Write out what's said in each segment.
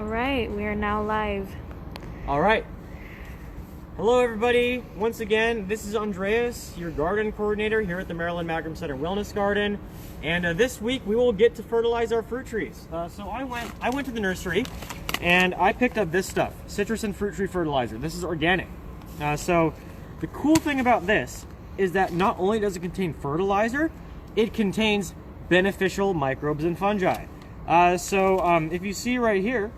right, we are now live. All right. Hello, everybody. Once again, this is Andreas, your garden coordinator here at the Maryland Magrum Center Wellness Garden. And this week we will get to fertilize our fruit trees. So I went to the nursery and I picked up this stuff, citrus and fruit tree fertilizer. This is organic. So the cool thing about this is that not only does it contain fertilizer, it contains beneficial microbes and fungi. If you see right here,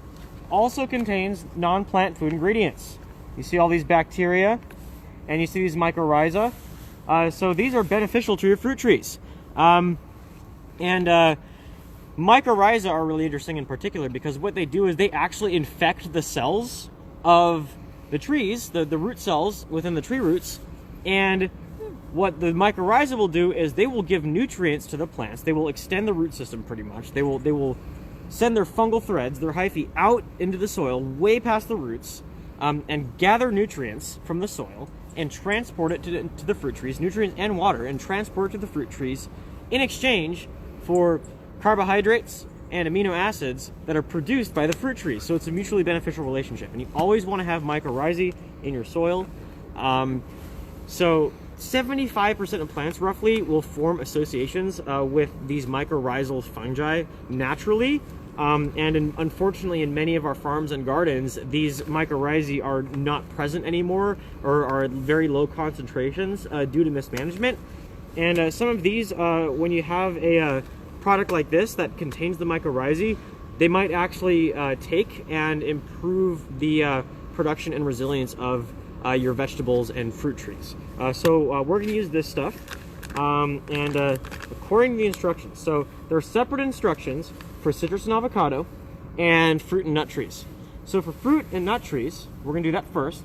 also contains non-plant food ingredients. You see all these bacteria and you see these mycorrhiza. So these are beneficial to your fruit trees. Mycorrhiza are really interesting in particular because what they do is they actually infect the cells of the trees, the root cells within the tree roots. And what the mycorrhiza will do is they will give nutrients to the plants. They will extend the root system pretty much. They will send their fungal threads, their hyphae, out into the soil, way past the roots, and gather nutrients from the soil and transport it to the fruit trees, nutrients and water, and transport it to the fruit trees in exchange for carbohydrates and amino acids that are produced by the fruit trees. So it's a mutually beneficial relationship. And you always want to have mycorrhizae in your soil. So 75% of plants roughly will form associations with these mycorrhizal fungi naturally. Unfortunately, in many of our farms and gardens, these mycorrhizae are not present anymore or are at very low concentrations due to mismanagement. And some of these, when you have a product like this that contains the mycorrhizae, they might actually take and improve the production and resilience of your vegetables and fruit trees. We're going to use this stuff according to the instructions. So there are separate instructions for citrus and avocado and fruit and nut trees. So for fruit and nut trees, we're going to do that first.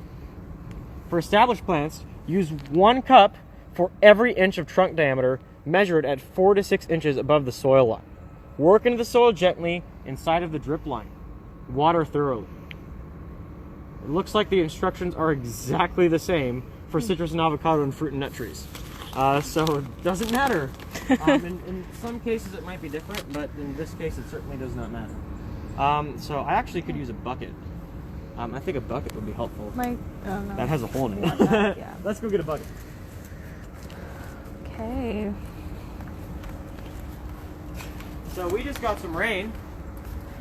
For established plants, use 1 cup for every inch of trunk diameter measured at 4 to 6 inches above the soil line. Work into the soil gently inside of the drip line. Water thoroughly. It looks like the instructions are exactly the same for citrus and avocado and fruit and nut trees. So it doesn't matter. In some cases it might be different, but in this case it certainly does not matter. So I actually could use a bucket. I think a bucket would be helpful. That has a hole in it. Yeah. Let's go get a bucket. Okay. So we just got some rain.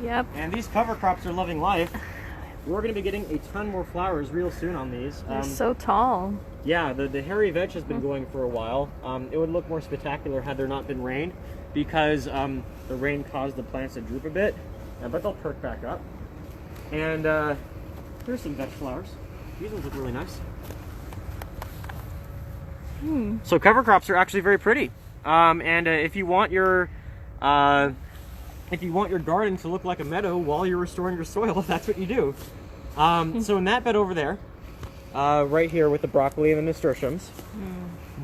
Yep. And these cover crops are loving life. We're going to be getting a ton more flowers real soon on these. They're so tall. Yeah, the hairy veg has been going for a while. It would look more spectacular had there not been rain because the rain caused the plants to droop a bit, but they'll perk back up. And here's some veg flowers. These ones look really nice. So cover crops are actually very pretty. If you want your garden to look like a meadow while you're restoring your soil, that's what you do. So in that bed over there, right here with the broccoli and the nasturtiums,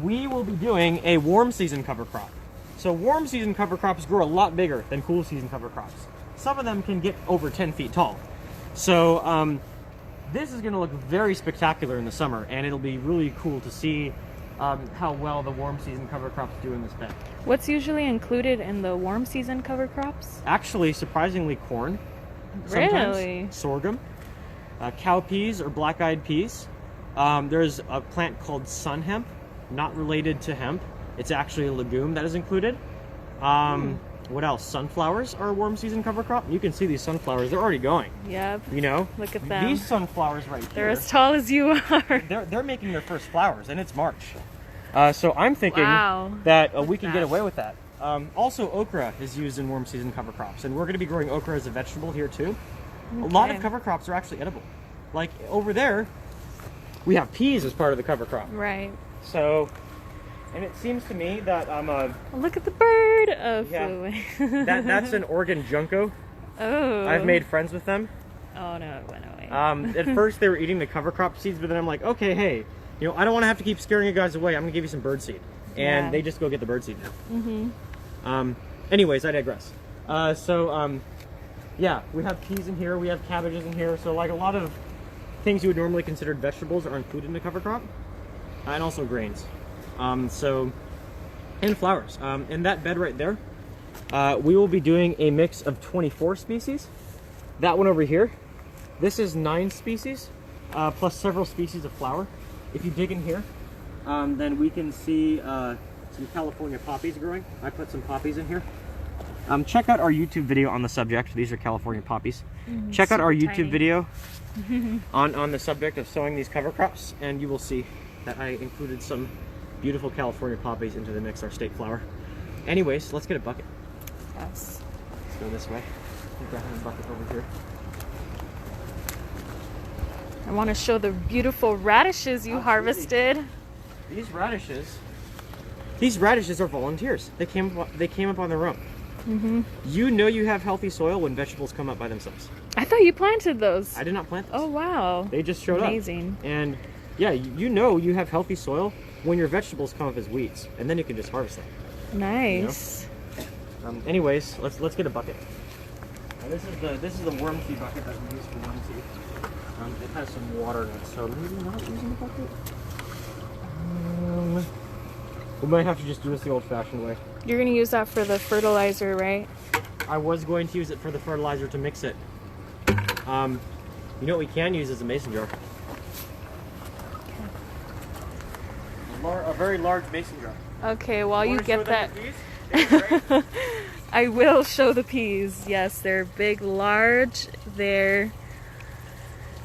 we will be doing a warm season cover crop. So warm season cover crops grow a lot bigger than cool season cover crops. Some of them can get over 10 feet tall. So this is going to look very spectacular in the summer, and it'll be really cool to see how well the warm season cover crops do in this bed. What's usually included in the warm season cover crops? Actually, surprisingly, corn. Really? Sorghum. Cowpeas or black-eyed peas. There's a plant called sun hemp, not related to hemp. It's actually a legume that is included. What else? Sunflowers are a warm season cover crop. You can see these sunflowers. They're already going. Yep. You know? Look at them. These sunflowers right They're here. as tall as you are. They're making their first flowers, and it's March. So I'm thinking that we can get away with that. Also, okra is used in warm season cover crops, and we're going to be growing okra as a vegetable here too. Okay. A lot of cover crops are actually edible. Like over there, we have peas as part of the cover crop. Right. So, and it seems to me that look at the bird! Oh, that's an Oregon junco. Oh. I've made friends with them. Oh no, it went away. At first they were eating the cover crop seeds, but then I'm like, okay, hey, I don't want to have to keep scaring you guys away. I'm gonna give you some bird seed, and they just go get the bird seed now. Anyways, I digress. Yeah, we have peas in here. We have cabbages in here. So like a lot of things you would normally consider vegetables are included in the cover crop, and also grains. And flowers. In that bed right there, we will be doing a mix of 24 species. that one over here, this is 9 species, plus several species of flower. If you dig in here, then we can see some California poppies growing. I put some poppies in here. Check out our YouTube video on the subject. These are California poppies. Check out our YouTube video on the subject of sowing these cover crops, and you will see that I included some beautiful California poppies into the mix, our state flower. Anyways, let's get a bucket. Yes. Let's go this way. I think I have a bucket over here. I want to show the beautiful radishes you harvested. These radishes are volunteers. They came up on their own. You know you have healthy soil when vegetables come up by themselves. I thought you planted those. I did not plant those. Oh wow. They just showed Amazing. up. And yeah, you know you have healthy soil when your vegetables come up as weeds, and then you can just harvest them. Nice. You know? Anyways, let's get a bucket. This is the worm tea bucket that we use for worm tea. It has some water in it, so maybe not using the bucket. We might have to just do this the old-fashioned way. You're gonna use that for the fertilizer, right? I was going to use it for the fertilizer to mix it. You know what we can use is a mason jar. A very large mason jar. Okay, while you get that, Right? I will show the peas. Yes, they're big, large. They're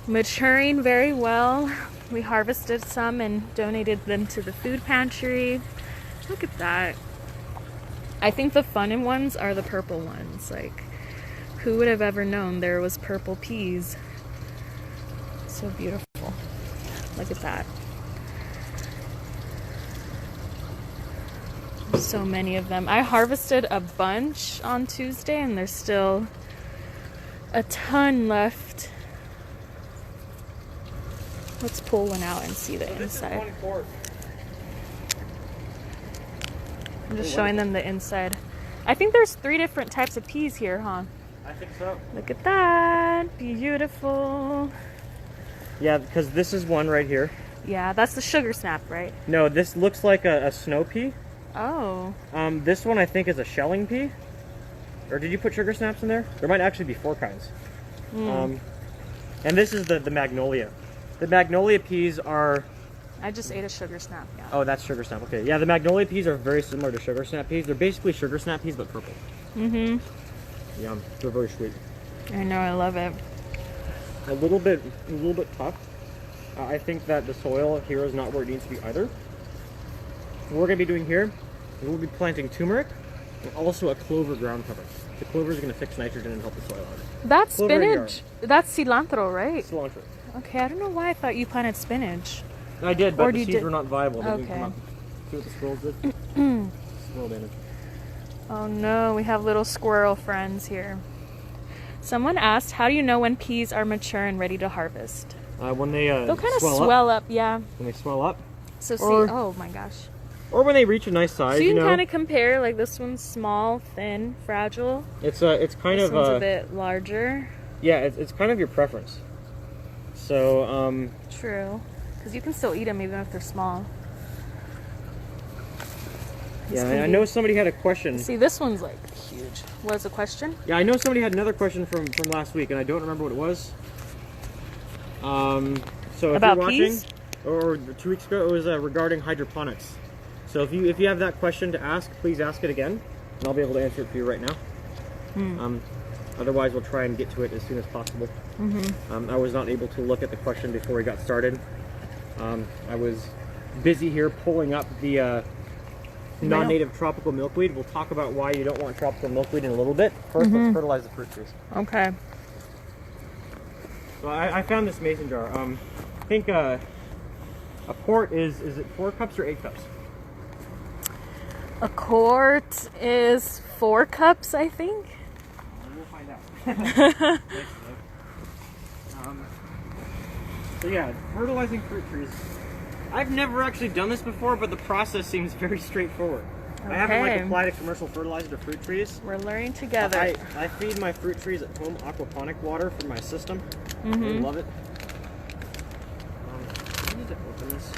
maturing very well. We harvested some and donated them to the food pantry. Look at that. I think the fun ones are the purple ones. Like, who would have ever known there was purple peas? So beautiful. Look at that. So many of them. I harvested a bunch on Tuesday and there's still a ton left. Let's pull one out and see the inside. This is 1 quart. I'm just showing them the inside. I think there's 3 different types of peas here, huh? I think so. Look at that. Beautiful. Yeah, because this is one right here. Yeah, that's the sugar snap, right? No, this looks like a snow pea. Oh. This one I think is a shelling pea. Or did you put sugar snaps in there? There might actually be 4 kinds. And this is the Magnolia. The Magnolia peas are... I just ate a sugar snap, yeah. Oh, that's sugar snap. Okay, yeah, the Magnolia peas are very similar to sugar snap peas. They're basically sugar snap peas, but purple. Yum. They're very sweet. I know, I love it. A little bit tough. I think that the soil here is not where it needs to be either. What we're going to be doing here, we'll be planting turmeric and also a clover ground cover. The clover is going to fix nitrogen and help the soil out. That's Clover and spinach. That's cilantro, right? Cilantro. Okay, I don't know why I thought you planted spinach. I did, but Or the you seeds did- were not viable. They didn't Okay. come up. See what the squirrels did? Squirrel damage. Oh no, we have little squirrel friends here. Someone asked, how do you know when peas are mature and ready to harvest? When they They'll kind of swell swell up. up, yeah. When they swell up. So see, Or- oh my gosh. Or when they reach a nice size, So you can know. kind of compare, like this one's small, thin, fragile. It's kind This of one's a bit larger. yeah, it's kind of your preference. So True, because you can still eat them even if they're small. This yeah, can I be- know somebody had a question. See, this one's like huge. What's the question? Yeah, I know somebody had another question from last week, and I don't remember what it was. So if About you're watching, peas? or 2 weeks ago, it was regarding hydroponics. So if you have that question to ask, please ask it again, and I'll be able to answer it for you right now. Otherwise, we'll try and get to it as soon as possible. I was not able to look at the question before we got started. I was busy here pulling up the non-native tropical milkweed. We'll talk about why you don't want tropical milkweed in a little bit. First, let's fertilize the fruit trees. Okay. So I found this mason jar. I think a quart is it 4 cups or 8 cups? A quart is 4 cups, I think. We'll find out. So yeah, fertilizing fruit trees. I've never actually done this before, but the process seems very straightforward. I haven't Okay. applied a commercial fertilizer to fruit trees. We're learning together. I feed my fruit trees at home aquaponic water from my system. They love it. I need to open this.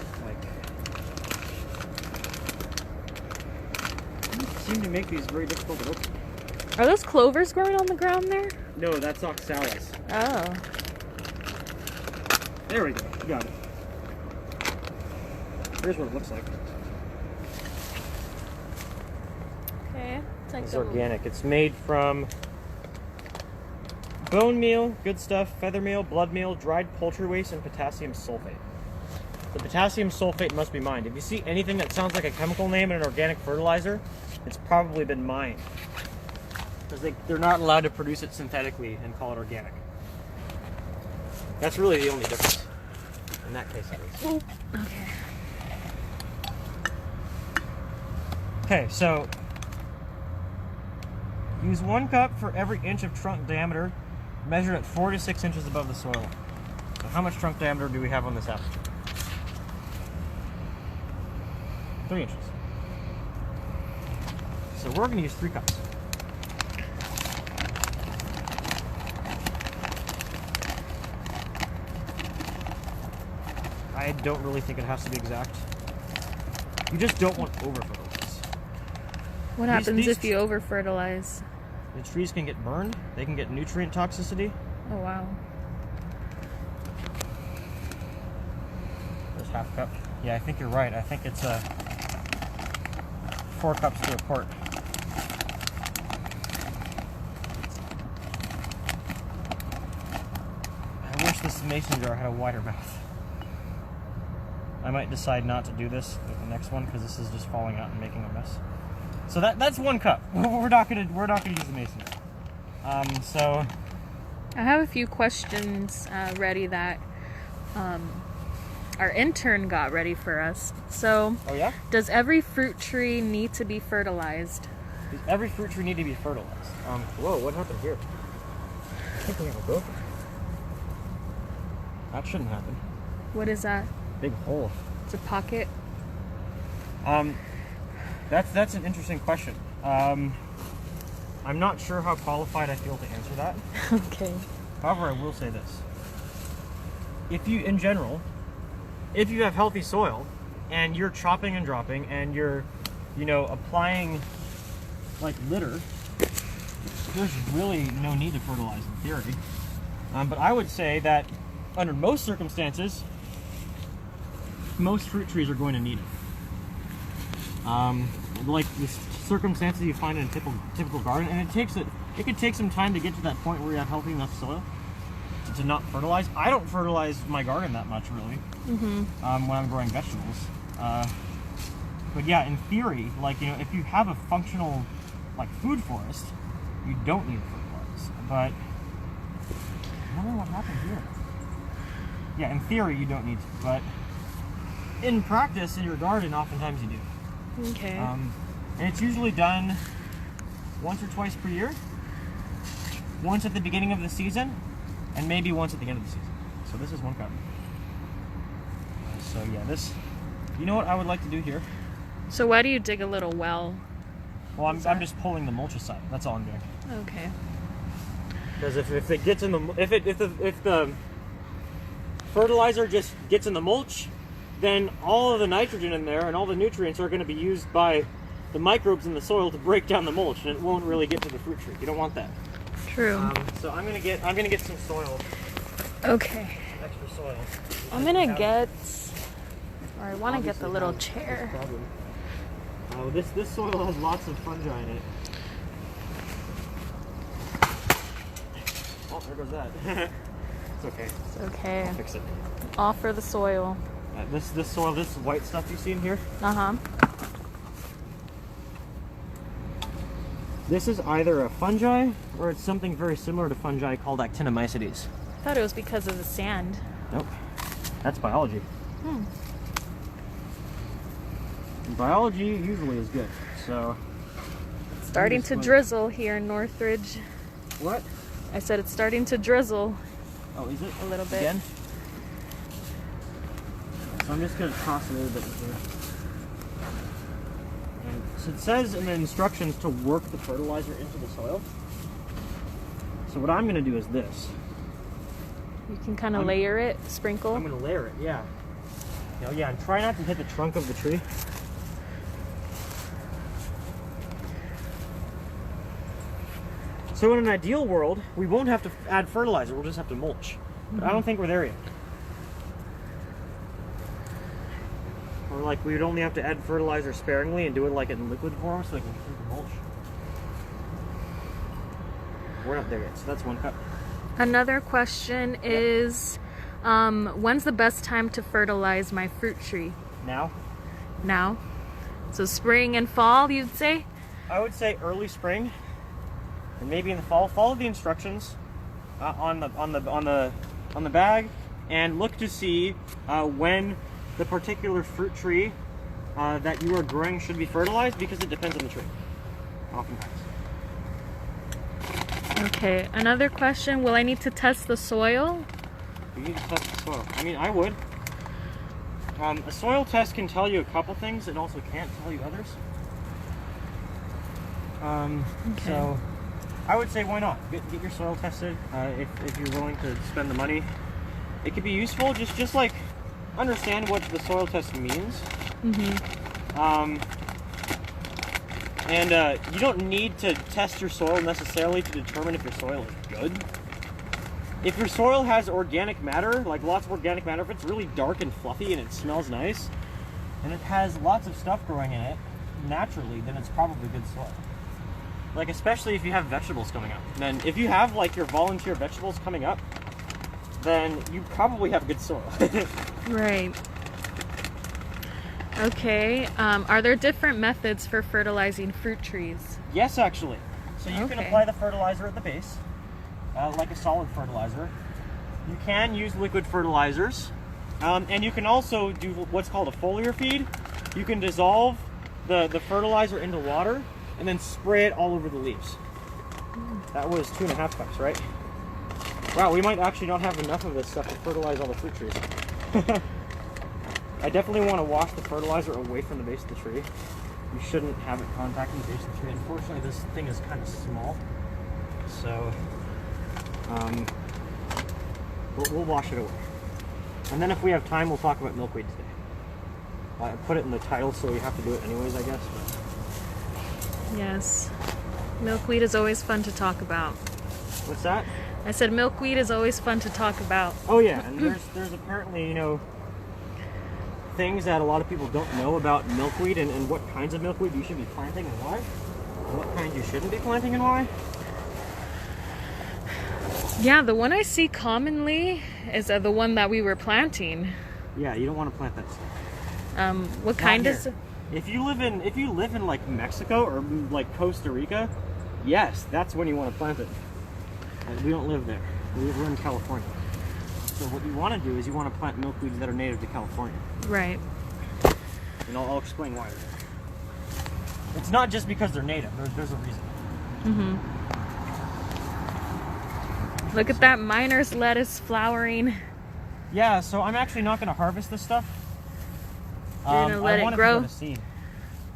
They seem to make these very difficult to open. Are those clovers growing on the ground there? No, that's oxalis. Oh. There we go. You got it. Here's what it looks like. Okay. It's like It's organic. It's made from bone meal, good stuff, feather meal, blood meal, dried poultry waste, and potassium sulfate. The potassium sulfate must be mined. If you see anything that sounds like a chemical name in an organic fertilizer, it's probably been mined. Because they're not allowed to produce it synthetically and call it organic. That's really the only difference. In that case, at least. Oh, okay. Okay, so use 1 cup for every inch of trunk diameter, measured at 4 to 6 inches above the soil. So how much trunk diameter do we have on this apple tree? 3 inches. So we're going to use 3 cups. I don't really think it has to be exact. You just don't want over-fertilize. What happens if you over-fertilize? The trees can get burned. They can get nutrient toxicity. Oh, wow. There's half cup. Yeah, I think you're right. I think it's 4 cups to a quart. I wish this mason jar had a wider mouth. I might decide not to do this with the next one because this is just falling out and making a mess. So that's 1 cup. We're not gonna use the mason jar. So I have a few questions ready that our intern got ready for us. So, oh yeah, does every fruit tree need to be fertilized? does every fruit tree need to be fertilized? Whoa, what happened here? I think we have a gopher. That shouldn't happen. What is that? Big hole. It's a pocket. That's an interesting question. I'm not sure how qualified I feel to answer that. Okay. However, I will say this. If you have healthy soil and you're chopping and dropping and you're, applying like litter, there's really no need to fertilize in theory. But I would say that under most circumstances, most fruit trees are going to need it. Like the circumstances you find in a typical garden, and it could take some time to get to that point where you have healthy enough soil to not fertilize. I don't fertilize my garden that much, really, when I'm growing vegetables. But yeah, in theory, if you have a functional food forest, you don't need to fertilize. But I wonder what happened here. Yeah, in theory, you don't need to, but in practice, in your garden, oftentimes you do. Okay. And it's usually done once or twice per year. Once at the beginning of the season, and maybe once at the end of the season. So this is 1 cup. So yeah, you know what I would like to do here? So why do you dig a little well? Well, I'm just pulling the mulch aside. That's all I'm doing. Okay. Because if it gets in if the fertilizer just gets in the mulch, then all of the nitrogen in there and all the nutrients are going to be used by the microbes in the soil to break down the mulch, and it won't really get to the fruit tree. You don't want that. True. So I'm gonna get some soil. Okay. Extra soil. I'm gonna get, or I want to get the little chair. This soil has lots of fungi in it. Oh, there goes that. It's okay. It's okay. I'll fix it. Offer the soil. This soil, this white stuff you see in here. This is either a fungi or it's something very similar to fungi called actinomycetes. I thought it was because of the sand. Nope. That's biology. Biology usually is good. So It's starting to drizzle here in Northridge. what? I said it's starting to drizzle Oh, is it? a little bit. Again? So I'm just going to toss a little bit here. And so it says in the instructions to work the fertilizer into the soil. So what I'm going to do is this. You can kind of layer it, sprinkle. I'm going to layer it, yeah. Yeah, and try not to hit the trunk of the tree. So in an ideal world, we won't have to add fertilizer, we'll just have to mulch. But I don't think we're there yet. Or like we would only have to add fertilizer sparingly and do it like in liquid form so we can keep the mulch. We're not there yet, so that's one cut. Another question is, when's the best time to fertilize my fruit tree? Now? Now? So spring and fall, you'd say? I would say early spring, and maybe in the fall. Follow the instructions on the bag, and look to see when the particular fruit tree that you are growing should be fertilized, because it depends on the tree, oftentimes. Okay, another question, will I need to test the soil? You need to test the soil. I mean, I would. A soil test can tell you a couple things, it also can't tell you others. Okay. So I would say why not? Get your soil tested if you're willing to spend the money. It could be useful, just like understand what the soil test means. And you don't need to test your soil necessarily to determine if your soil is good. If your soil has organic matter, like lots of organic matter, if it's really dark and fluffy and it smells nice, and it has lots of stuff growing in it naturally, then it's probably good soil. Like especially if you have vegetables coming up. Then if you have like your volunteer vegetables coming up, then you probably have good soil. Right. Okay, are there different methods for fertilizing fruit trees? Yes, actually. So you can Okay. apply the fertilizer at the base, like a solid fertilizer. You can use liquid fertilizers, and you can also do what's called a foliar feed. You can dissolve the fertilizer into water and then spray it all over the leaves. That was 2.5 cups, right? Wow, we might actually not have enough of this stuff to fertilize all the fruit trees. I definitely want to wash the fertilizer away from the base of the tree. You shouldn't have it contacting the base of the tree. Unfortunately, this thing is kind of small, so we'll wash it away. And then if we have time, we'll talk about milkweed today. I put it in the title, so we have to do it anyways, I guess. But... Yes. Milkweed is always fun to talk about. What's that? I said milkweed is always fun to talk about. Oh yeah, and there's apparently, you know, things that a lot of people don't know about milkweed and what kinds of milkweed you should be planting and why. And what kinds you shouldn't be planting and why. Yeah, the one I see commonly is the one that we were planting. Yeah, you don't want to plant that stuff. What kind is it? If you live in like Mexico or like Costa Rica, yes, that's when you want to plant it. We don't live there. We're in California. So what you want to do is you want to plant milkweeds that are native to California. Right. And I'll explain why they're there. It's not just because they're native. There's a reason. Look at that miner's lettuce flowering. Yeah, so I'm actually not going to harvest this stuff. You're gonna let I it want grow? to go to seed.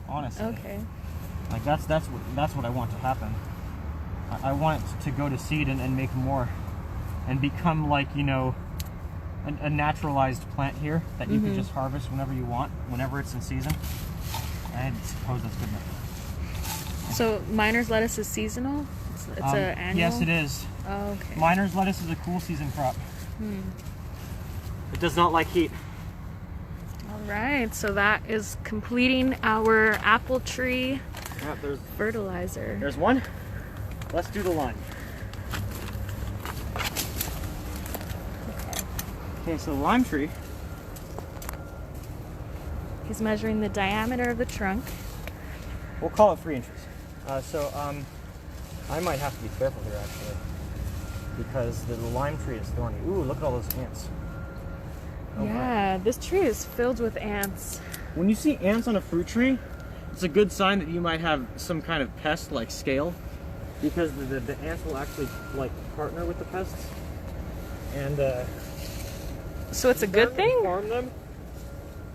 Honestly. Okay. Like that's what I want to happen. I want it to go to seed and make more, and become like, you know, a naturalized plant here that you can just harvest whenever you want, whenever it's in season. I suppose that's good enough. So miner's lettuce is seasonal? It's an annual? Yes, it is. Oh, okay. Miner's lettuce is a cool season crop. It does not like heat. All right, so that is completing our apple tree Yeah, fertilizer. there's one. Let's do the line. Okay, so the lime tree. He's measuring the diameter of the trunk. We'll call it 3 inches. I might have to be careful here actually, because the lime tree is thorny. Ooh, look at all those ants. Oh, Yeah, this tree is filled with ants. When you see ants on a fruit tree, it's a good sign that you might have some kind of pest like scale, because the ants will actually like partner with the pests. And So it's a good thing? farm them.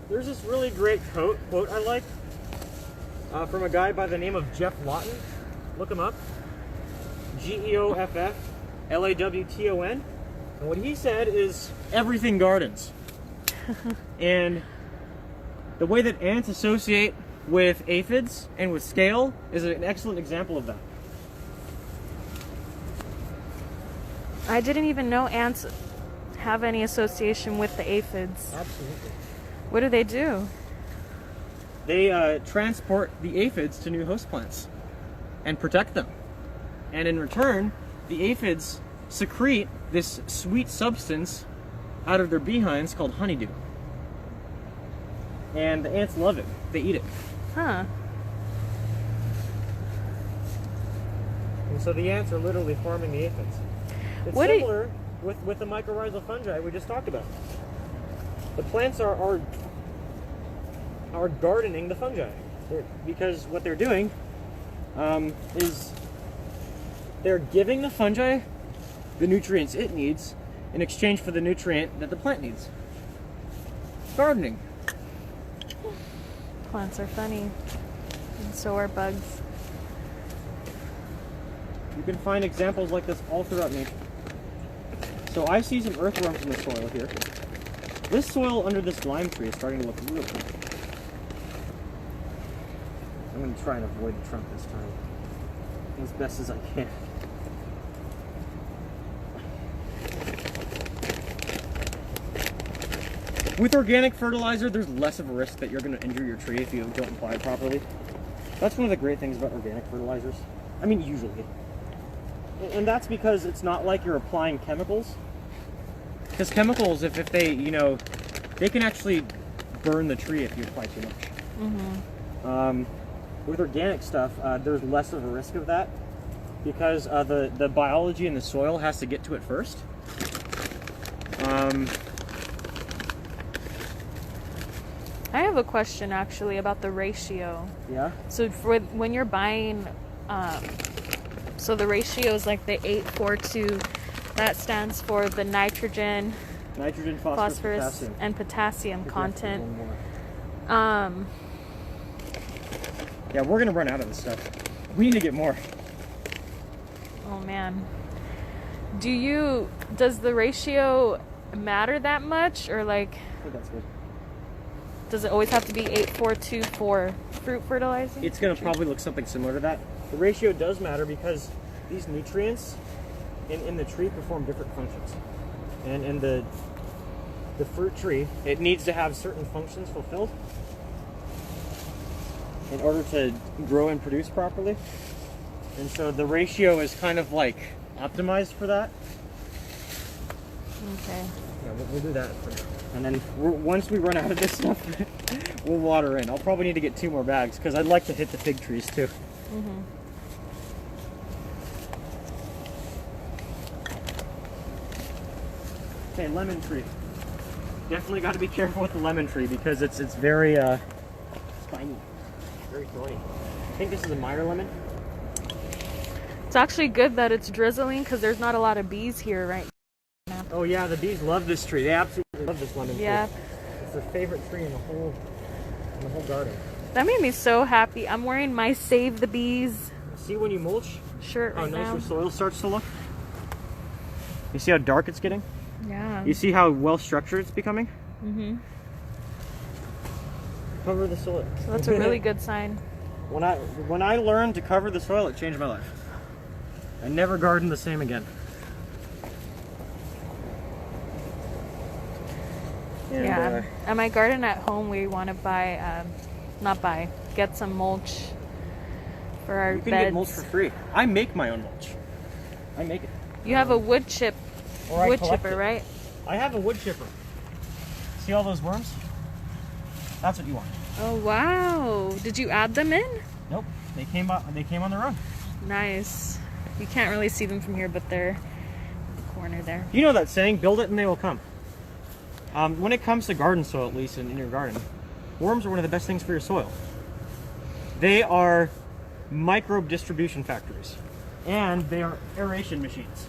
There's this really great quote I like from a guy by the name of Jeff Lawton. Look him up. GeoffLawton. And what he said is, everything gardens. And the way that ants associate with aphids and with scale is an excellent example of that. I didn't even know ants have any association with the aphids. Absolutely. What do they do? They transport the aphids to new host plants and protect them. And in return, the aphids secrete this sweet substance out of their behinds called honeydew. And the ants love it. They eat it. Huh. And so the ants are literally farming the aphids. It's What similar with the mycorrhizal fungi we just talked about. The plants are gardening the fungi. Because what they're doing is they're giving the fungi the nutrients it needs in exchange for the nutrient that the plant needs. Gardening. Plants are funny. And so are bugs. You can find examples like this all throughout nature. So I see some earthworms in the soil here. This soil under this lime tree is starting to look real cool. I'm going to try and avoid the trunk this time as best as I can. With organic fertilizer, there's less of a risk that you're going to injure your tree if you don't apply it properly. That's one of the great things about organic fertilizers. I mean, usually. And that's because it's not like you're applying chemicals. Because chemicals, if they, they can actually burn the tree if you apply too much. Mm-hmm. With organic stuff, there's less of a risk of that because the biology in the soil has to get to it first. I have a question actually about the ratio. Yeah? So for when you're buying, so the ratio is like the 8:4:2. That stands for the nitrogen, phosphorus, and potassium content. Yeah, we're gonna run out of this stuff. We need to get more. Oh man. Does the ratio matter that much, or like? I think that's good. Does it always have to be 8:4:2 for fruit fertilizing? It's gonna probably look something similar to that. The ratio does matter because these nutrients in the tree perform different functions. And in the fruit tree, it needs to have certain functions fulfilled in order to grow and produce properly. And so the ratio is kind of like optimized for that. Okay. Yeah, we'll do that for now. And then once we run out of this stuff, we'll water in. I'll probably need to get 2 more bags because I'd like to hit the fig trees too. Mm-hmm. Okay, lemon tree. Definitely got to be careful with the lemon tree because it's very spiny, very thorny. I think this is a Meyer lemon. It's actually good that it's drizzling because there's not a lot of bees here right now. Oh yeah, the bees love this tree. They absolutely love this lemon tree. Yeah. It's their favorite tree in the whole garden. That made me so happy. I'm wearing my Save the Bees See when you mulch shirt how right nice now. your soil starts to look? You see how dark it's getting? Yeah. You see how well structured it's becoming? Mm-hmm. Cover the soil. So that's a really good sign. When I learned to cover the soil, it changed my life. I never gardened the same again. And, Yeah. At my garden at home, we want to get some mulch for our you can beds. get mulch for free. I make my own mulch. I make it. You have a wood chipper, right? I have a wood chipper. See all those worms? That's what you want. Oh wow! Did you add them in? Nope. They came on their own. Nice. You can't really see them from here, but they're in the corner there. You know that saying, build it and they will come. When it comes to garden soil, at least in your garden, worms are one of the best things for your soil. They are microbe distribution factories, and they are aeration machines.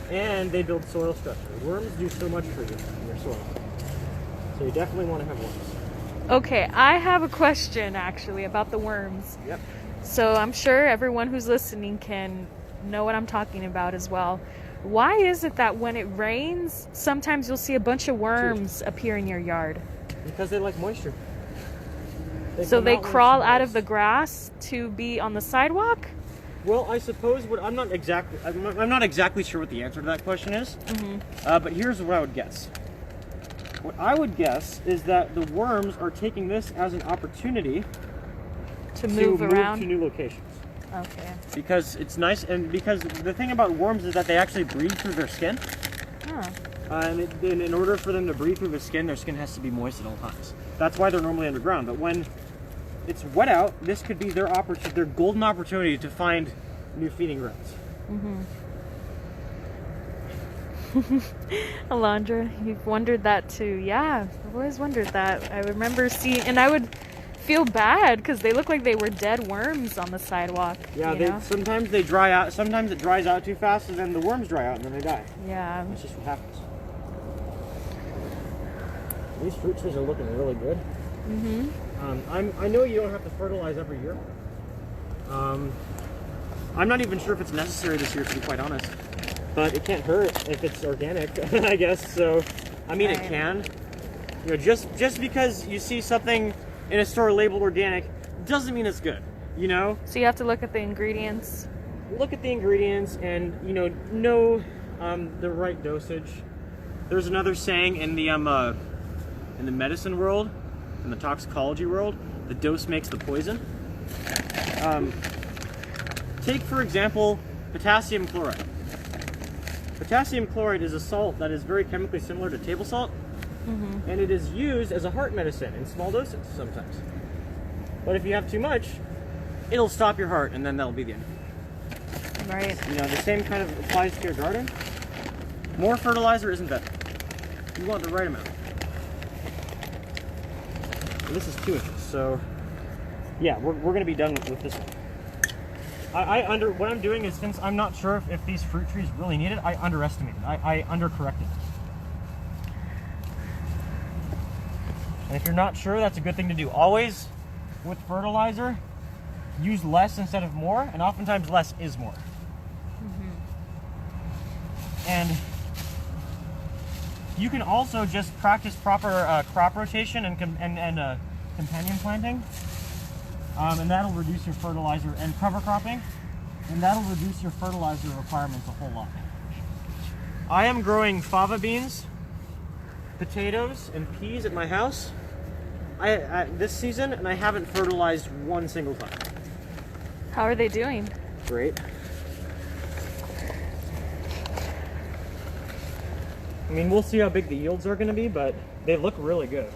And they build soil structure. Worms do so much for you in your soil. So you definitely want to have worms. Okay, I have a question actually about the worms. Yep. So I'm sure everyone who's listening can know what I'm talking about as well. Why is it that when it rains, sometimes you'll see a bunch of worms appear in your yard? Because they like moisture. So they crawl out of the grass to be on the sidewalk? Well, I suppose I'm not exactly sure what the answer to that question is. But here's what I would guess. What I would guess is that the worms are taking this as an opportunity to move around to new locations. Okay. Because it's nice, and because the thing about worms is that they actually breathe through their skin. Huh. And in order for them to breathe through their skin has to be moist at all times. That's why they're normally underground. But when it's wet out, this could be their golden opportunity to find new feeding grounds. Alondra, you've wondered that too. Yeah, I've always wondered that. I remember seeing, and I would feel bad because they look like they were dead worms on the sidewalk. Yeah, sometimes they dry out. Sometimes it dries out too fast, and then the worms dry out, and then they die. Yeah. That's just what happens. These fruit trees are looking really good. I know you don't have to fertilize every year. I'm not even sure if it's necessary this year, to be quite honest. But it can't hurt if it's organic, I guess. So, I mean, it can. You know, just because you see something in a store labeled organic doesn't mean it's good. You know. So you have to look at the ingredients. Look at the ingredients, and know the right dosage. There's another saying in the medicine world, in the toxicology world, the dose makes the poison. Take, for example, potassium chloride. Potassium chloride is a salt that is very chemically similar to table salt, and it is used as a heart medicine in small doses sometimes. But if you have too much, it'll stop your heart, and then that'll be the end. Right. You know, the same kind of applies to your garden. More fertilizer isn't better. You want the right amount. And this is 2 inches, so yeah, we're going to be done with this one. What I'm doing is, since I'm not sure if these fruit trees really need it, I underestimated. I undercorrected. And if you're not sure, that's a good thing to do. Always, with fertilizer, use less instead of more, and oftentimes less is more. And you can also just practice proper crop rotation and companion planting. And that'll reduce your fertilizer, and cover cropping, and that'll reduce your fertilizer requirements a whole lot. I am growing fava beans, potatoes, and peas at my house this season, and I haven't fertilized one single time. How are they doing? Great. I mean, we'll see how big the yields are going to be, but they look really good.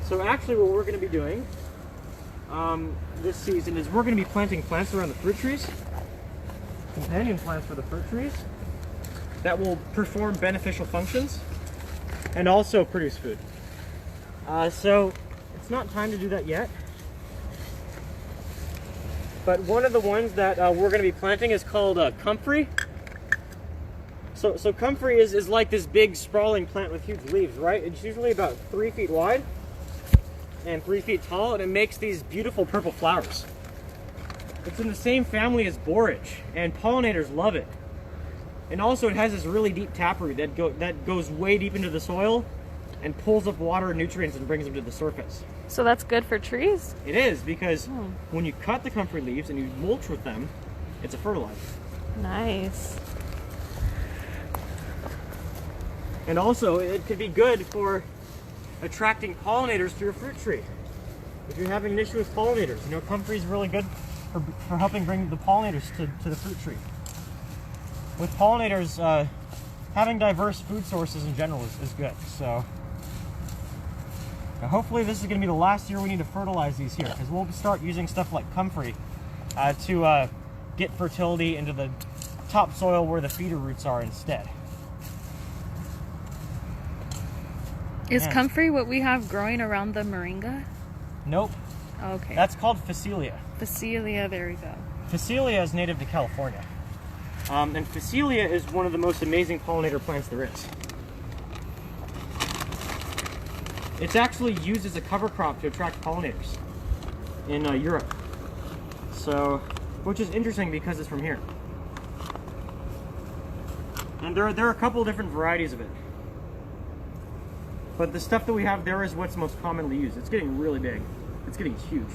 So actually what we're going to be doing this season is we're going to be planting plants around the fruit trees, companion plants for the fruit trees, that will perform beneficial functions and also produce food. So it's not time to do that yet. But one of the ones that we're going to be planting is called Comfrey. So Comfrey is like this big sprawling plant with huge leaves, right? It's usually about 3 feet wide and 3 feet tall, and it makes these beautiful purple flowers. It's in the same family as borage, and pollinators love it. And also it has this really deep taproot that goes way deep into the soil and pulls up water and nutrients and brings them to the surface. So that's good for trees? It is, because when you cut the comfrey leaves and you mulch with them, it's a fertilizer. Nice. And also it could be good for attracting pollinators to your fruit tree. If you're having an issue with pollinators, comfrey is really good for helping bring the pollinators to the fruit tree. With pollinators, having diverse food sources in general is good. So hopefully this is going to be the last year we need to fertilize these here, because we'll start using stuff like comfrey to get fertility into the topsoil where the feeder roots are instead. Is comfrey what we have growing around the moringa? Nope. Okay. That's called Phacelia. Phacelia, there we go. Phacelia is native to California. And Phacelia is one of the most amazing pollinator plants there is. It's actually used as a cover crop to attract pollinators in Europe. So, which is interesting because it's from here. And there are a couple different varieties of it. But the stuff that we have there is what's most commonly used. It's getting really big. It's getting huge.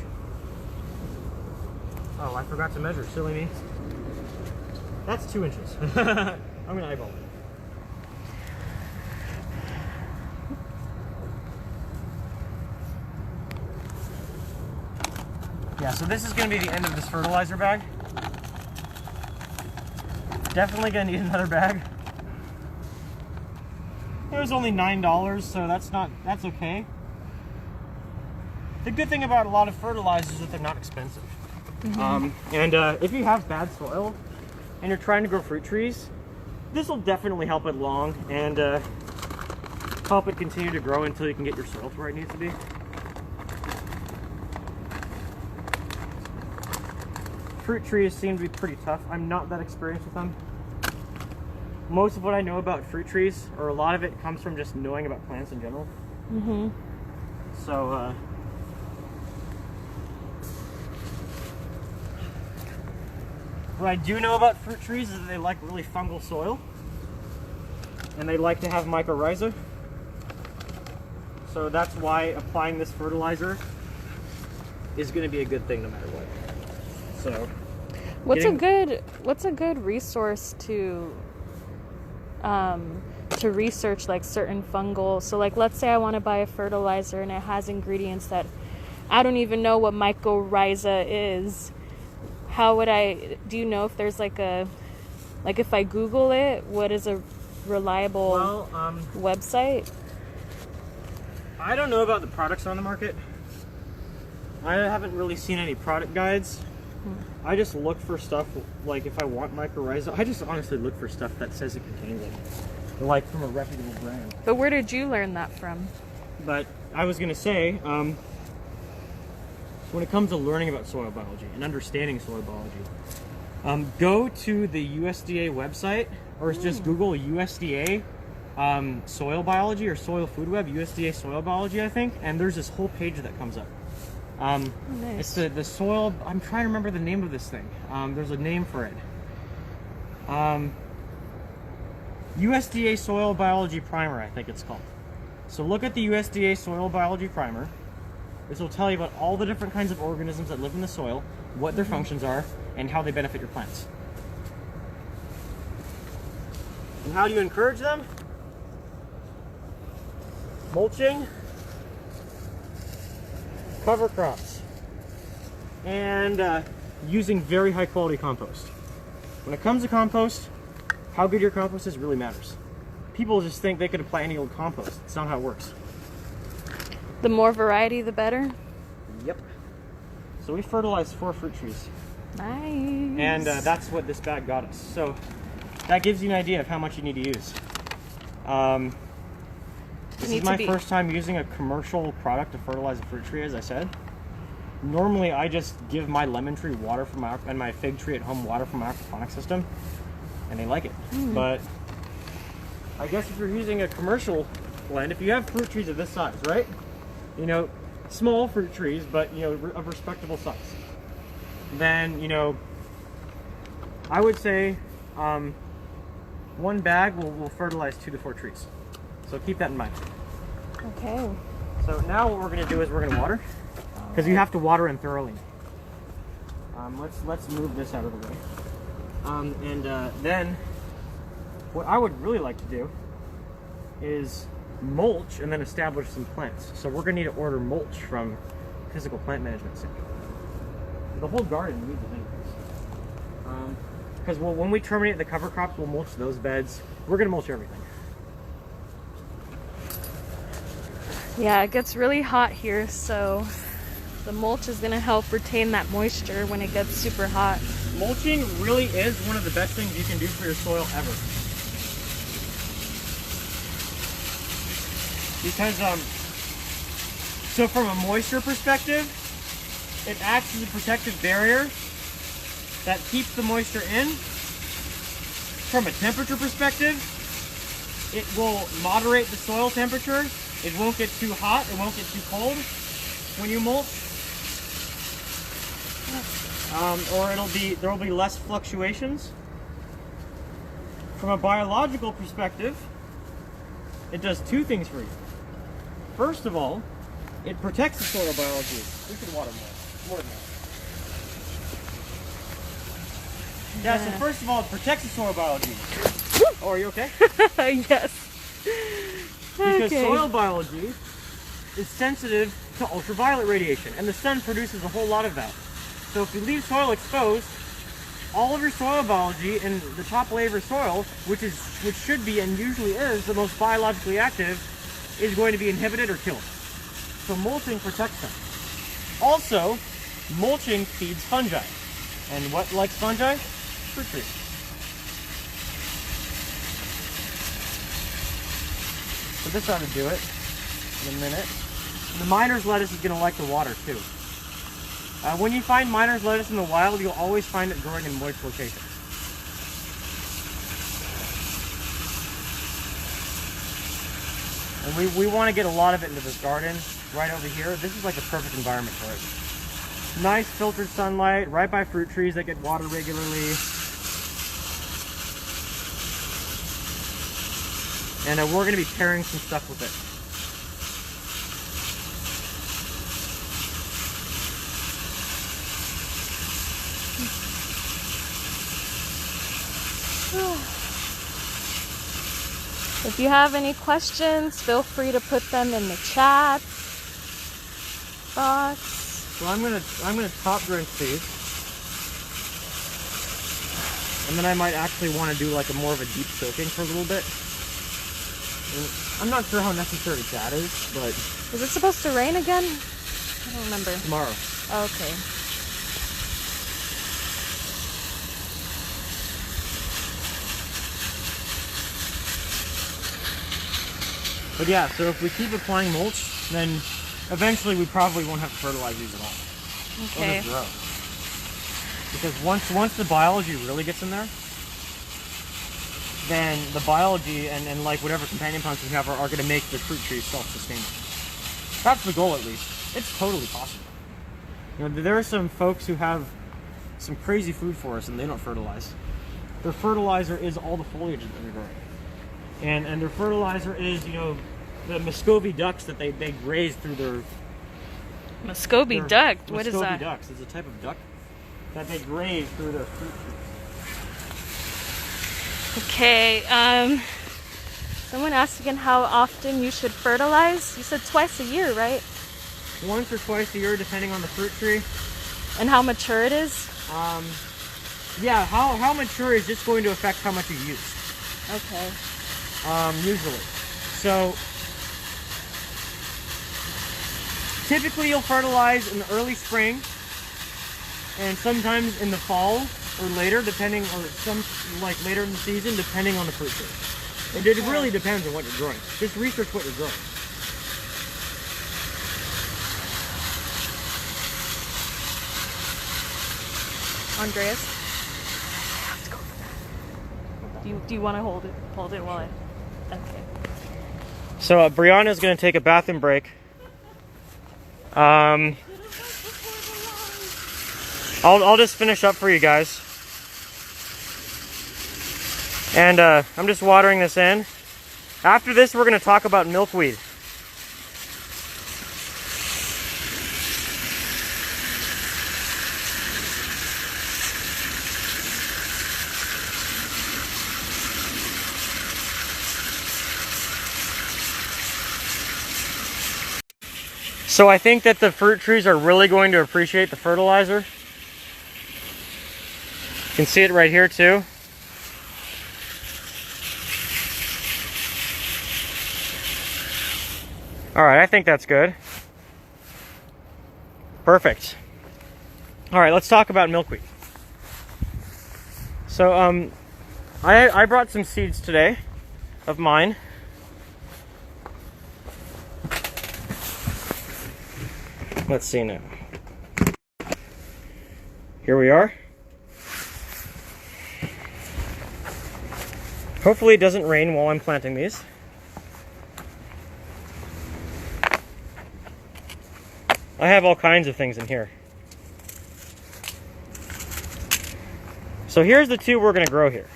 Oh, I forgot to measure. Silly me. That's 2 inches. I'm gonna eyeball it. Yeah, so this is gonna be the end of this fertilizer bag. Definitely gonna need another bag. It was only $9, so that's okay. The good thing about a lot of fertilizers is that they're not expensive. If you have bad soil and you're trying to grow fruit trees, this will definitely help it along and help it continue to grow until you can get your soil to where it needs to be. Fruit trees seem to be pretty tough. I'm not that experienced with them. Most of what I know about fruit trees, or a lot of it, comes from just knowing about plants in general. So, what I do know about fruit trees is that they like really fungal soil. And they like to have mycorrhiza. So that's why applying this fertilizer is going to be a good thing no matter what. So, what's a good resource to research like certain fungal? So like, let's say I want to buy a fertilizer and it has ingredients that I don't even know what mycorrhiza is. How would do you know if there's like if I Google it, what is a reliable website? I don't know about the products on the market. I haven't really seen any product guides. I just look for stuff, like if I want mycorrhiza, I just honestly look for stuff that says it contains it. Like from a reputable brand. But where did you learn that from? But I was going to say, when it comes to learning about soil biology and understanding soil biology, go to the USDA website, or just Google USDA soil biology or soil food web, USDA soil biology, I think, and there's this whole page that comes up. Nice. It's the soil, I'm trying to remember the name of this thing. There's a name for it. USDA Soil Biology Primer, I think it's called. So look at the USDA Soil Biology Primer. This will tell you about all the different kinds of organisms that live in the soil, what their functions are, and how they benefit your plants. And how do you encourage them? Mulching, cover crops, and using very high quality compost. When it comes to compost, how good your compost is really matters. People just think they could apply any old compost. It's not how it works. The more variety, the better? Yep. So we fertilized 4 fruit trees. Nice. And that's what this bag got us. So that gives you an idea of how much you need to use. This is my first time using a commercial product to fertilize a fruit tree, as I said. Normally, I just give my lemon tree water from and my fig tree at home water from my aquaponic system, and they like it. But I guess if you're using a commercial blend, if you have fruit trees of this size, right? You know, small fruit trees, but, you know, of respectable size. Then, you know, I would say 1 bag will fertilize 2 to 4 trees. So keep that in mind. Okay. So now what we're going to do is we're going to water, because you have to water them thoroughly. Let's move this out of the way. Then what I would really like to do is mulch and then establish some plants. So we're going to need to order mulch from Physical Plant Management Center. The whole garden needs it anyways. Because when we terminate the cover crops, we'll mulch those beds. We're going to mulch everything. Yeah, it gets really hot here, so the mulch is going to help retain that moisture when it gets super hot. Mulching really is one of the best things you can do for your soil ever. Because, so from a moisture perspective, it acts as a protective barrier that keeps the moisture in. From a temperature perspective, it will moderate the soil temperature. It won't get too hot, it won't get too cold when you mulch. Or there will be less fluctuations. From a biological perspective, it does 2 things for you. First of all, it protects the soil biology. We could water more than that. Yeah, so first of all, it protects the soil biology. Oh, are you okay? Yes. Because soil biology is sensitive to ultraviolet radiation, and the sun produces a whole lot of that. So if you leave soil exposed, all of your soil biology in the top layer of your soil, which should be and usually is the most biologically active, is going to be inhibited or killed. So mulching protects them. Also, mulching feeds fungi. And what likes fungi? Fruit trees. So this ought to do it in a minute. And the miner's lettuce is going to like the water too. When you find miner's lettuce in the wild, you'll always find it growing in moist locations. And we want to get a lot of it into this garden right over here. This is like the perfect environment for it. Nice filtered sunlight right by fruit trees that get water regularly. And we're going to be pairing some stuff with it. If you have any questions, feel free to put them in the chat box. So I'm gonna top drench these, and then I might actually want to do like more of a deep soaking for a little bit. I'm not sure how necessary that is, but is it supposed to rain again? I don't remember. Tomorrow. Okay. But yeah, so if we keep applying mulch, then eventually we probably won't have to fertilize these at all. Okay. They'll just grow. Because once the biology really gets in there, then the biology and like whatever companion plants we have are going to make the fruit trees self-sustaining. That's the goal, at least. It's totally possible. You know, there are some folks who have some crazy food forests and they don't fertilize. Their fertilizer is all the foliage that they're growing. And their fertilizer is, you know, the Muscovy ducks that they graze through their... Muscovy duck? What is that? Muscovy ducks is a type of duck that they graze through their fruit trees. Okay, someone asked again how often you should fertilize. You said twice a year, right? Once or twice a year, depending on the fruit tree. And how mature it is? Yeah, how mature is just going to affect how much you use. Okay. Usually. So, typically you'll fertilize in the early spring, and sometimes in the fall or later, depending, or like later in the season, depending on the fruit tree. It really depends on what you're growing. Just research what you're growing. Andreas? Do you want to hold it? Hold it while I... Okay. So Brianna's going to take a bathroom break. I'll just finish up for you guys. And I'm just watering this in. After this, we're going to talk about milkweed. So I think that the fruit trees are really going to appreciate the fertilizer. You can see it right here too. All right, I think that's good. Perfect. All right, let's talk about milkweed. So I brought some seeds today of mine. Let's see now. Here we are. Hopefully it doesn't rain while I'm planting these. I have all kinds of things in here. So here's the two we're going to grow here.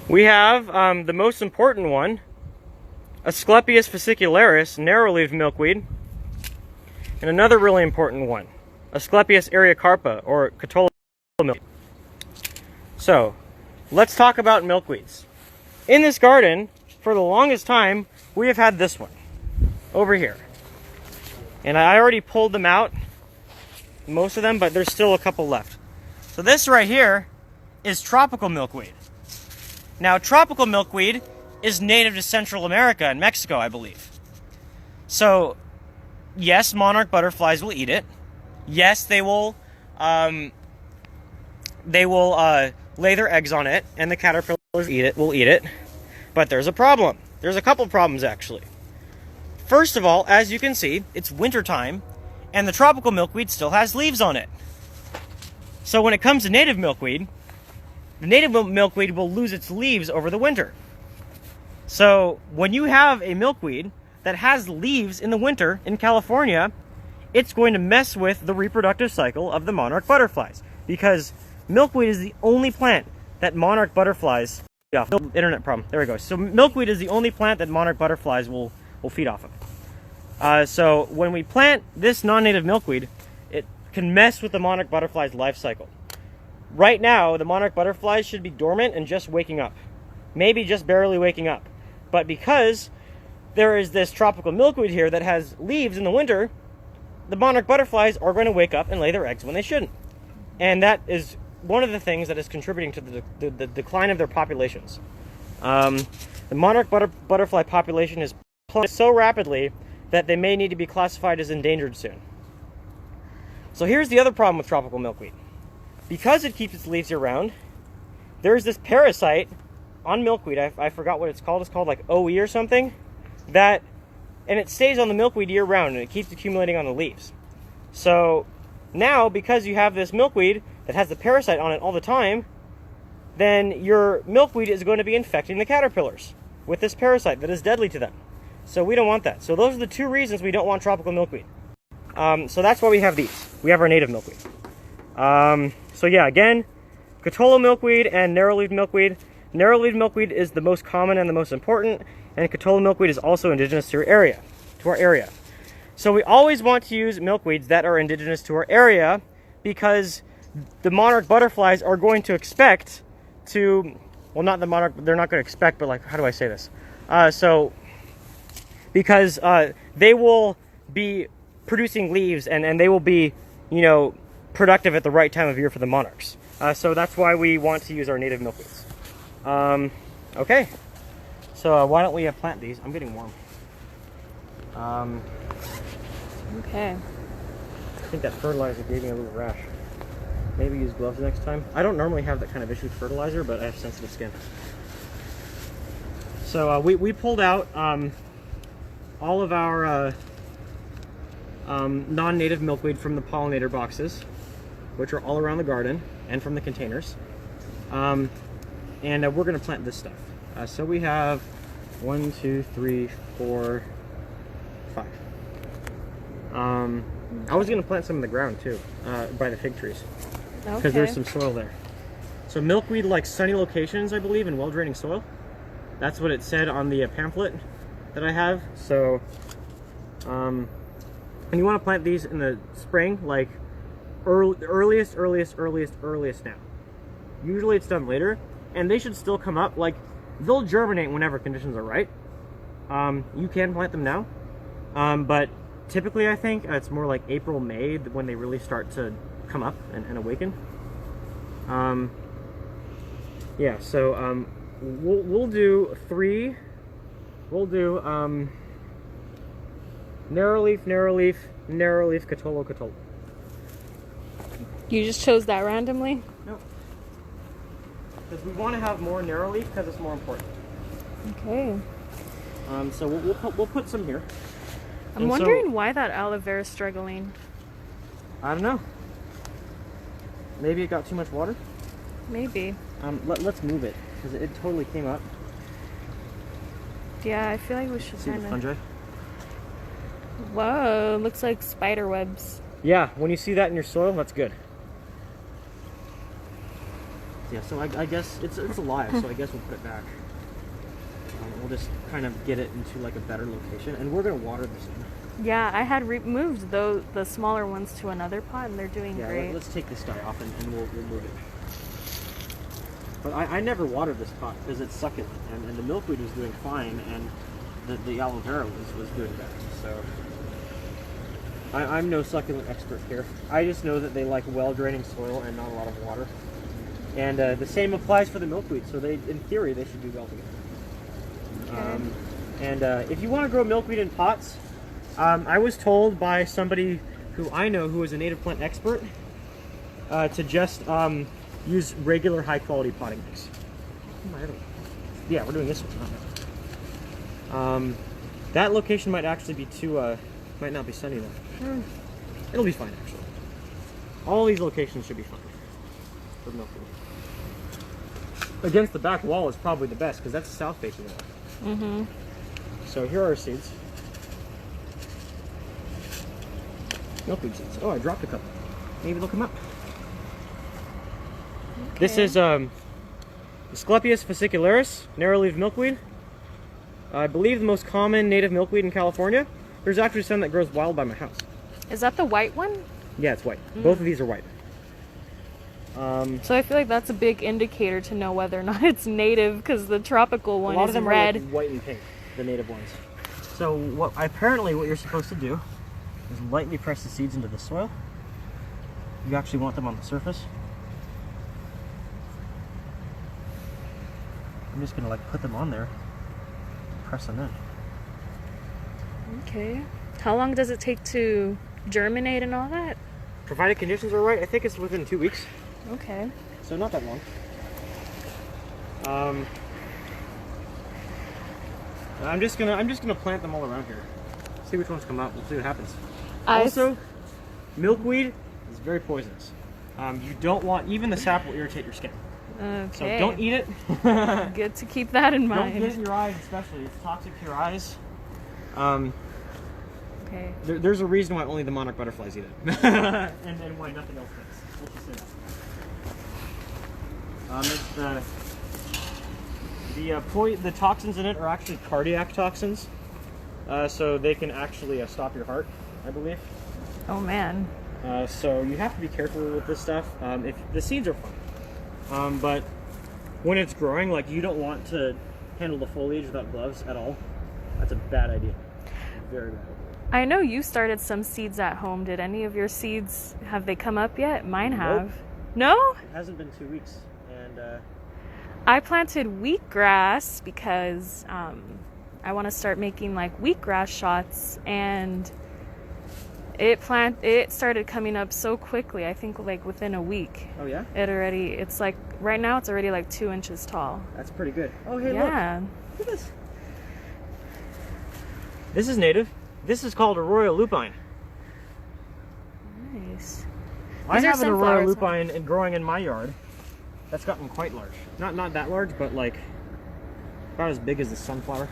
We have the most important one, Asclepias fascicularis, narrow-leaved milkweed, and another really important one, Asclepias areocarpa, or Catolo milkweed. So, let's talk about milkweeds. In this garden, for the longest time, we have had this one over here. And I already pulled them out, most of them, but there's still a couple left. So this right here is tropical milkweed. Now, tropical milkweed is native to Central America and Mexico, I believe. So, yes, monarch butterflies will eat it. Yes, they will lay their eggs on it, and the caterpillars will eat it. But there's a problem. There's a couple problems, actually. First of all, as you can see, it's wintertime, and the tropical milkweed still has leaves on it. So when it comes to native milkweed, the native milkweed will lose its leaves over the winter. So when you have a milkweed that has leaves in the winter in California, it's going to mess with the reproductive cycle of the monarch butterflies, because milkweed is the only plant that monarch butterflies feed off. Internet problem. There we go. So milkweed is the only plant that monarch butterflies will feed off of. So when we plant this non-native milkweed, it can mess with the monarch butterfly's life cycle. Right now, the monarch butterflies should be dormant and just waking up. Maybe just barely waking up. But because there is this tropical milkweed here that has leaves in the winter, the monarch butterflies are going to wake up and lay their eggs when they shouldn't. And that is one of the things that is contributing to the decline of their populations. The monarch butterfly population is plummeting so rapidly that they may need to be classified as endangered soon. So here's the other problem with tropical milkweed. Because it keeps its leaves year-round, there's this parasite on milkweed, I forgot what it's called like OE or something, and it stays on the milkweed year-round, and it keeps accumulating on the leaves. So now, because you have this milkweed that has the parasite on it all the time, then your milkweed is going to be infecting the caterpillars with this parasite that is deadly to them. So we don't want that. So those are the two reasons we don't want tropical milkweed. So that's why we have these. We have our native milkweed. So yeah, again, Catolo milkweed and narrow-leaved milkweed. Narrow-leaved milkweed is the most common and the most important, and Catolo milkweed is also indigenous to our area. So we always want to use milkweeds that are indigenous to our area, because the monarch butterflies are going to expect to, well, not the monarch, they're not going to expect, but like, how do I say this? Because they will be producing leaves, and they will be, productive at the right time of year for the monarchs. So that's why we want to use our native milkweeds. Okay, so why don't we plant these? I'm getting warm. Okay. I think that fertilizer gave me a little rash. Maybe use gloves next time. I don't normally have that kind of issue with fertilizer, but I have sensitive skin. So we pulled out all of our non-native milkweed from the pollinator boxes, which are all around the garden, and from the containers. And we're going to plant this stuff. So we have 1, 2, 3, 4, 5. I was going to plant some in the ground too, by the fig trees, because there's some soil there. So milkweed likes sunny locations, I believe, and well-draining soil. That's what it said on the pamphlet that I have. So, and you want to plant these in the spring, like earliest now. Usually it's done later, and they should still come up. Like, they'll germinate whenever conditions are right. You can plant them now, but typically I think it's more like April, May when they really start to come up and awaken. Yeah, so we'll do 3. We'll do narrow leaf, Catolo. You just chose that randomly? No. Because we want to have more narrow leaf because it's more important. Okay. So we'll put some here. I'm wondering why that aloe vera is struggling. I don't know. Maybe it got too much water? Maybe. Let's move it, because it totally came up. Yeah, I feel like we should See the fungi? Whoa, looks like spider webs. Yeah, when you see that in your soil, that's good. Yeah, so I guess it's alive, so I guess we'll put it back. We'll just kind of get it into like a better location, and we're going to water this in. Yeah, I had removed the smaller ones to another pot, and they're doing Yeah, great. let's take this guy off and we'll move it. But I never watered this pot because it's succulent, and the milkweed was doing fine, and the aloe vera was doing better. So I'm no succulent expert here. I just know that they like well-draining soil and not a lot of water. And the same applies for the milkweed. So they, in theory, they should do well together. Okay. If you want to grow milkweed in pots, I was told by somebody who I know who is a native plant expert to just use regular high-quality potting mix. Yeah, we're doing this one. That location might actually be too, might not be sunny though. It'll be fine actually. All these locations should be fine for milkweed. Against the back wall is probably the best because that's a south-facing wall. Mm-hmm. So here are our seeds. Milkweed seeds. Oh, I dropped a couple. Maybe they'll come up. Okay. This is Asclepias fascicularis, narrow-leaved milkweed. I believe the most common native milkweed in California. There's actually some that grows wild by my house. Is that the white one? Yeah, it's white. Both of these are white. So I feel like that's a big indicator to know whether or not it's native, because the tropical one a lot is of them red. are like white and pink, the native ones. So apparently what you're supposed to do is lightly press the seeds into the soil. You actually want them on the surface. I'm just gonna like put them on there, press them in. Okay. How long does it take to germinate and all that? Provided conditions are right, I think it's within 2 weeks. Okay. So not that long. I'm just gonna plant them all around here. See which ones come out. We'll see what happens. Also, milkweed is very poisonous. You don't want, even the sap will irritate your skin. Okay. So don't eat it. Good to keep that in mind. Don't get it in your eyes, especially. It's toxic to your eyes. Okay. There's a reason why only the monarch butterflies eat it, and why nothing else does. Let's just say that. The toxins in it are actually cardiac toxins, so they can actually stop your heart, I believe. Oh man. So you have to be careful with this stuff. If the seeds are fine, but when it's growing, like you don't want to handle the foliage without gloves at all. That's a bad idea. Very bad idea. I know you started some seeds at home. Did any of your seeds, have they come up yet? Mine have. Nope. No? It hasn't been 2 weeks, and I planted wheatgrass because I want to start making like wheatgrass shots, and it started coming up so quickly. I think like within a week. oh yeah, It's like right now it's already like 2 inches tall. that's pretty good. Oh hey, Yeah. look at this. This is native. This is called Arroyo Lupine. Nice. I These are have an Arroyo sunflowers, huh? Lupine growing in my yard. That's gotten quite large. Not that large, but like about as big as the sunflower.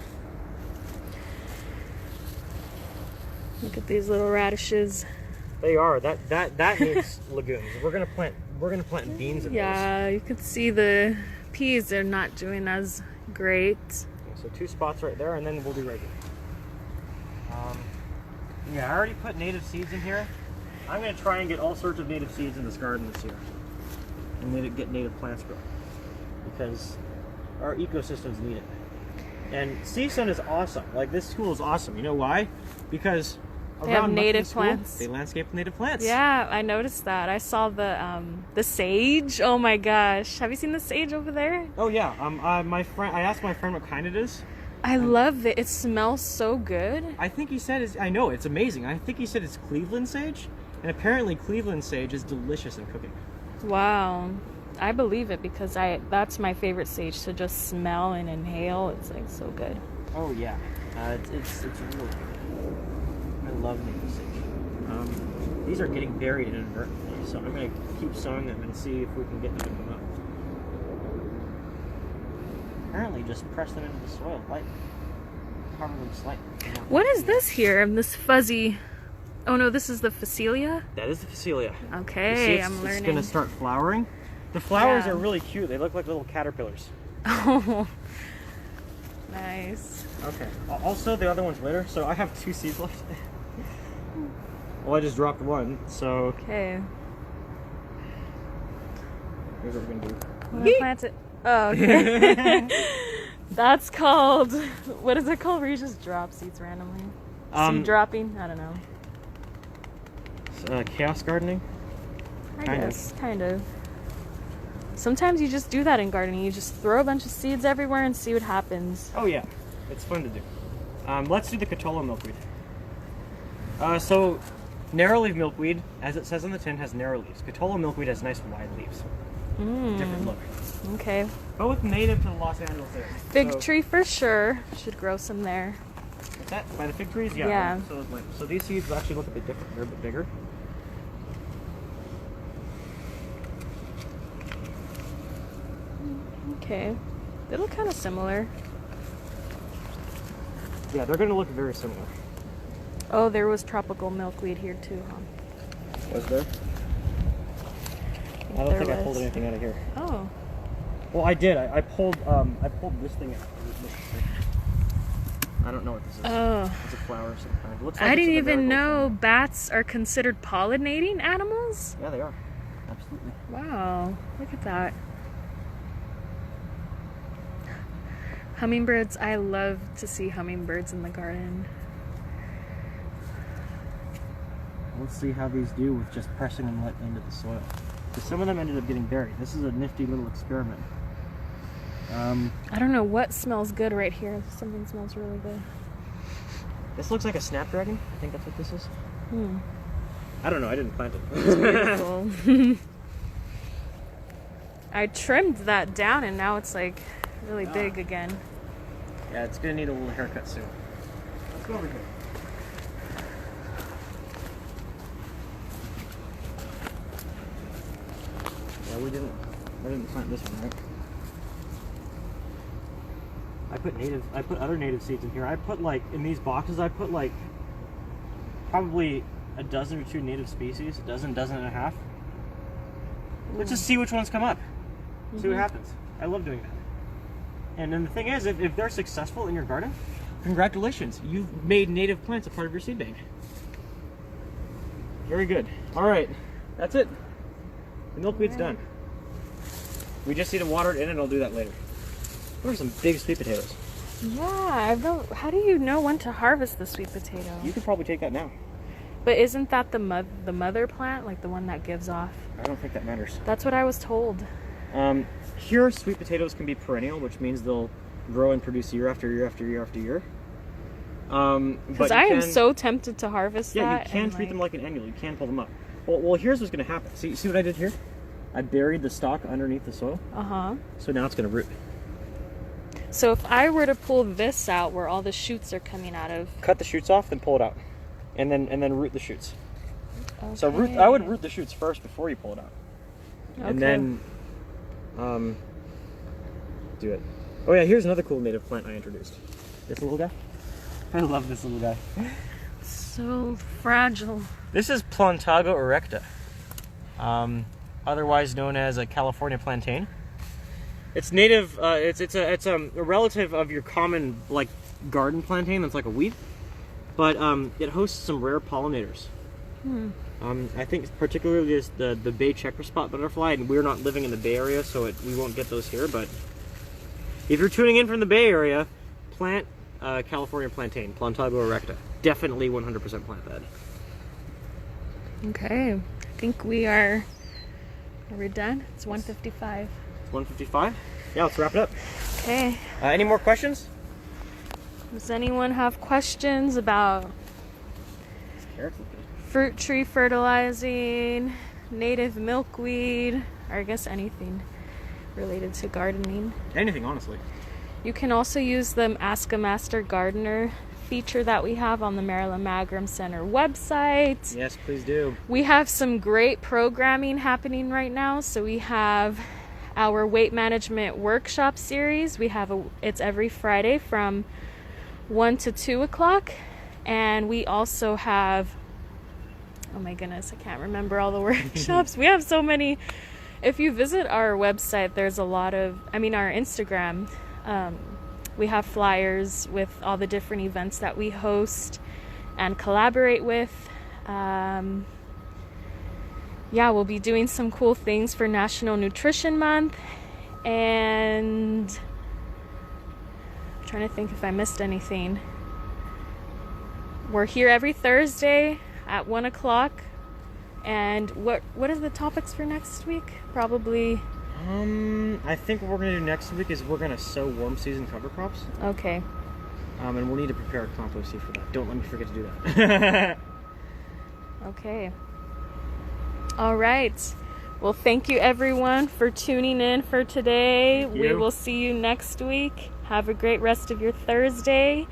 Look at these little radishes. They are. That needs legumes. We're gonna plant beans in Yeah, you can see the peas are not doing as great. those. So 2 spots right there, and then we'll do regular. Yeah, I already put native seeds in here. I'm gonna try and get all sorts of native seeds in this garden this year, and get native plants growing, because our ecosystems need it. And CSUN is awesome. Like, this school is awesome. You know why? Because They have around native Muffin School, plants. they landscape native plants. Yeah, I noticed that. I saw the sage. Oh my gosh. Have you seen the sage over there? Oh yeah. I asked my friend what kind it is. I love it. It smells so good. I think he said I know, it's amazing. I think he said it's Cleveland sage, and apparently Cleveland sage is delicious in cooking. Wow. I believe it because that's my favorite sage, to just smell and inhale. It's like so good. Oh yeah. It's really good. I love native sage. These are getting buried inadvertently, so I'm gonna keep sowing them and see if we can get them to come up. Apparently just press them into the soil lightly. Cover them slightly. What is this here? This fuzzy... Oh no, this is the Facelia? That is the Facelia. Okay, I'm It's learning. gonna start flowering. The flowers Yeah. are really cute. They look like little caterpillars. Oh, nice. Okay. Also, the other one's later, so I have 2 seeds left. Well, I just dropped one, so Okay. here's what we're gonna do. I'm gonna plant it. Oh, okay. That's called, what is it called where you just drop seeds randomly? Seed dropping? I don't know. Chaos gardening? I guess, kind of. Sometimes you just do that in gardening. You just throw a bunch of seeds everywhere and see what happens. Oh yeah, it's fun to do. Let's do the Catolo Milkweed. So, narrow leaf milkweed, as it says on the tin, has narrow leaves. Catolo Milkweed has nice wide leaves. Different look. Okay. Both native to the Los Angeles area. Fig tree for sure. Should grow some there. What's that? By the fig trees? Yeah. Yeah. So these seeds actually look a bit different. They're a bit bigger. Okay. They look kind of similar. Yeah, they're going to look very similar. Oh, there was tropical milkweed here too, huh? Was there? I don't think I pulled anything out of here. Oh. Well, I did. I pulled this thing out. I don't know what this is. Oh. It's a flower of some kind. It looks like I it's didn't an even American know flower. bats are considered pollinating animals. Yeah, they are. Absolutely. Wow, look at that. Hummingbirds, I love to see hummingbirds in the garden. Let's see how these do with just pressing them into the soil. Because some of them ended up getting buried. This is a nifty little experiment. I don't know what smells good right here. Something smells really good. This looks like a snapdragon. I think that's what this is. Hmm. I don't know. I didn't plant it. It's beautiful. I trimmed that down and now it's like really big again. Yeah, it's gonna need a little haircut soon. Let's go over here. Yeah, I didn't plant this one, right? I put other native seeds in here. I put in these boxes, I put probably a dozen or two native species, a dozen and a half. Let's just see which ones come up. See what happens. I love doing that. And then the thing is, if they're successful in your garden, congratulations, you've made native plants a part of your seed bank. Very good. All right, that's it. The milkweed's done. We just need to water it in, and I'll do that later. Those are some big sweet potatoes. Yeah, how do you know when to harvest the sweet potato? You could probably take that now. But isn't that the mother plant, like the one that gives off? I don't think that matters. That's what I was told. Here, sweet potatoes can be perennial, which means they'll grow and produce year after year after year after year. Because I am so tempted to harvest that. Yeah, you can treat them like an annual. You can pull them up. Well, here's what's going to happen. See what I did here? I buried the stalk underneath the soil. Uh-huh. So now it's going to root. So if I were to pull this out where all the shoots are coming out of... Cut the shoots off, then pull it out. And then root the shoots. Okay. So I would root the shoots first before you pull it out. Okay. And then do it. Oh yeah, here's another cool native plant I introduced. This little guy. I love this little guy. So fragile. This is Plantago Erecta, otherwise known as a California plantain. It's native. It's a relative of your common garden plantain that's like a weed, but it hosts some rare pollinators. I think particularly is the bay checker spot butterfly, and we're not living in the Bay Area, so we won't get those here. But if you're tuning in from the Bay Area, plant California plantain, Plantago Erecta. Definitely 100% plant that. Okay, I think we are we done? It's 1:55. 1:55? Yeah, let's wrap it up. Okay. Any more questions? Does anyone have questions about fruit tree fertilizing, native milkweed, or I guess anything related to gardening? Anything, honestly. You can also use the Ask a Master Gardener feature that we have on the Maryland Magrum Center website. Yes, please do. We have some great programming happening right now. So we have our weight management workshop series. It's every Friday from 1 to 2 o'clock. And we also have, oh my goodness, I can't remember all the workshops. We have so many. If you visit our website, there's a lot of, our Instagram, we have flyers with all the different events that we host and collaborate with. Yeah, we'll be doing some cool things for National Nutrition Month, and I'm trying to think if I missed anything. We're here every Thursday at 1 o'clock. And what are the topics for next week? Probably... I think what we're going to do next week is we're going to sow warm season cover crops. Okay. And we'll need to prepare a compost seed for that. Don't let me forget to do that. Okay. All right. Well, thank you everyone for tuning in for today. Thank you. We will see you next week. Have a great rest of your Thursday,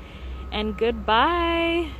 and goodbye.